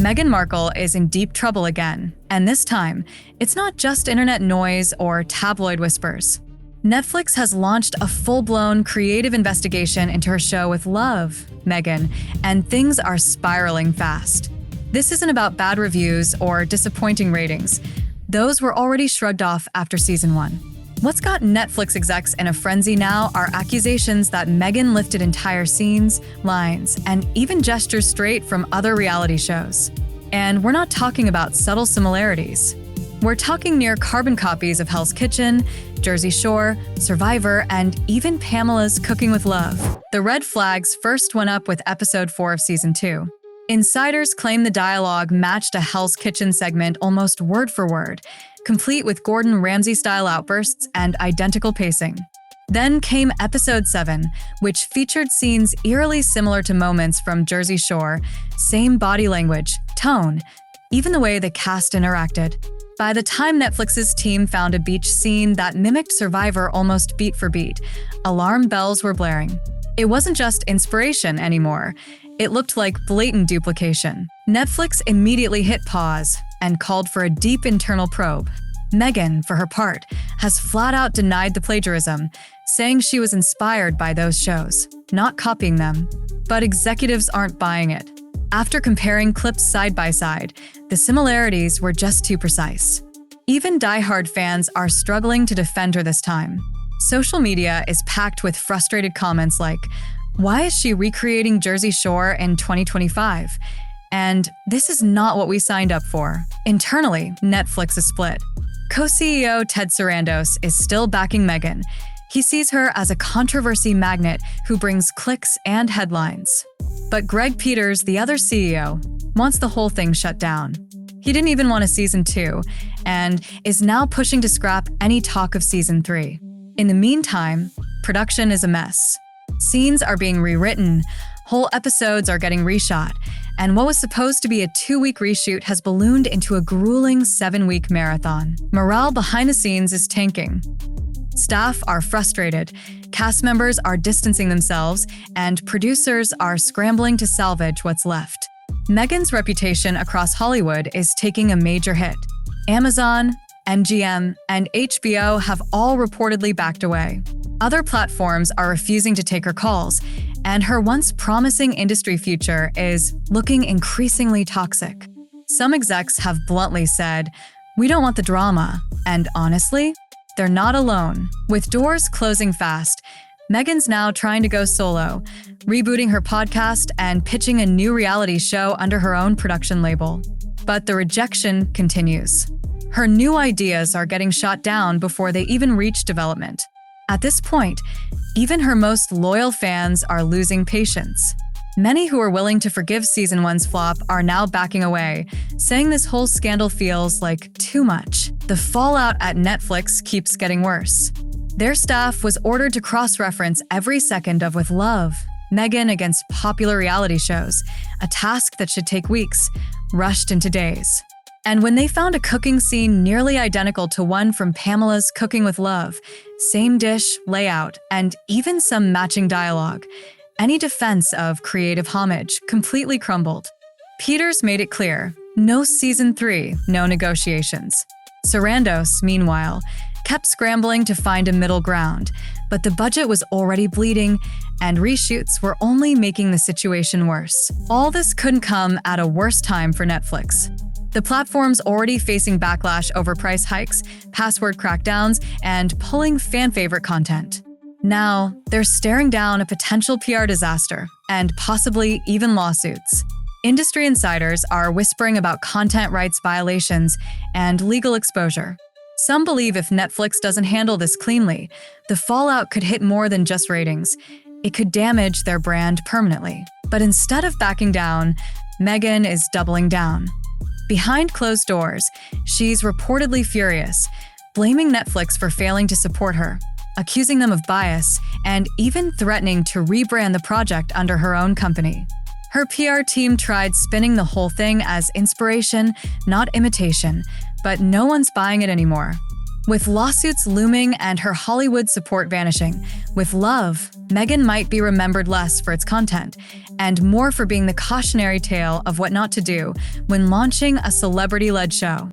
Meghan Markle is in deep trouble again, and this time, it's not just internet noise or tabloid whispers. Netflix has launched a full-blown creative investigation into her show with Love, Meghan, and things are spiraling fast. This isn't about bad reviews or disappointing ratings. Those were already shrugged off after season 1. What's got Netflix execs in a frenzy now are accusations that Meghan lifted entire scenes, lines, and even gestures straight from other reality shows. And we're not talking about subtle similarities. We're talking near carbon copies of Hell's Kitchen, Jersey Shore, Survivor, and even Pamela's Cooking with Love. The red flags first went up with episode 4 of season 2. Insiders claim the dialogue matched a Hell's Kitchen segment almost word for word, complete with Gordon Ramsay-style outbursts and identical pacing. Then came episode 7, which featured scenes eerily similar to moments from Jersey Shore, same body language, tone, even the way the cast interacted. By the time Netflix's team found a beach scene that mimicked Survivor almost beat for beat, alarm bells were blaring. It wasn't just inspiration anymore. It looked like blatant duplication. Netflix immediately hit pause and called for a deep internal probe. Meghan, for her part, has flat out denied the plagiarism, saying she was inspired by those shows, not copying them. But executives aren't buying it. After comparing clips side by side, the similarities were just too precise. Even diehard fans are struggling to defend her this time. Social media is packed with frustrated comments like, "Why is she recreating Jersey Shore in 2025? And this is not what we signed up for." Internally, Netflix is split. Co-CEO Ted Sarandos is still backing Meghan. He sees her as a controversy magnet who brings clicks and headlines. But Greg Peters, the other CEO, wants the whole thing shut down. He didn't even want a season 2 and is now pushing to scrap any talk of season 3. In the meantime, production is a mess. Scenes are being rewritten, whole episodes are getting reshot, and what was supposed to be a 2-week reshoot has ballooned into a grueling 7-week marathon. Morale behind the scenes is tanking. Staff are frustrated, cast members are distancing themselves, and producers are scrambling to salvage what's left. Meghan's reputation across Hollywood is taking a major hit. Amazon, MGM, and HBO have all reportedly backed away. Other platforms are refusing to take her calls, and her once promising industry future is looking increasingly toxic. Some execs have bluntly said, "We don't want the drama," and honestly, they're not alone. With doors closing fast, Meghan's now trying to go solo, rebooting her podcast and pitching a new reality show under her own production label. But the rejection continues. Her new ideas are getting shot down before they even reach development. At this point, even her most loyal fans are losing patience. Many who were willing to forgive season 1's flop are now backing away, saying this whole scandal feels like too much. The fallout at Netflix keeps getting worse. Their staff was ordered to cross-reference every second of With Love, Meghan against popular reality shows, a task that should take weeks, rushed into days. And when they found a cooking scene nearly identical to one from Pamela's Cooking with Love, same dish, layout, and even some matching dialogue, any defense of creative homage completely crumbled. Peters made it clear, no season 3, no negotiations. Sarandos, meanwhile, kept scrambling to find a middle ground, but the budget was already bleeding, and reshoots were only making the situation worse. All this couldn't come at a worse time for Netflix. The platform's already facing backlash over price hikes, password crackdowns, and pulling fan-favorite content. Now, they're staring down a potential PR disaster, and possibly even lawsuits. Industry insiders are whispering about content rights violations and legal exposure. Some believe if Netflix doesn't handle this cleanly, the fallout could hit more than just ratings. It could damage their brand permanently. But instead of backing down, Meghan is doubling down. Behind closed doors, she's reportedly furious, blaming Netflix for failing to support her, accusing them of bias, and even threatening to rebrand the project under her own company. Her PR team tried spinning the whole thing as inspiration, not imitation, but no one's buying it anymore. With lawsuits looming and her Hollywood support vanishing, with love, Meghan might be remembered less for its content and more for being the cautionary tale of what not to do when launching a celebrity-led show.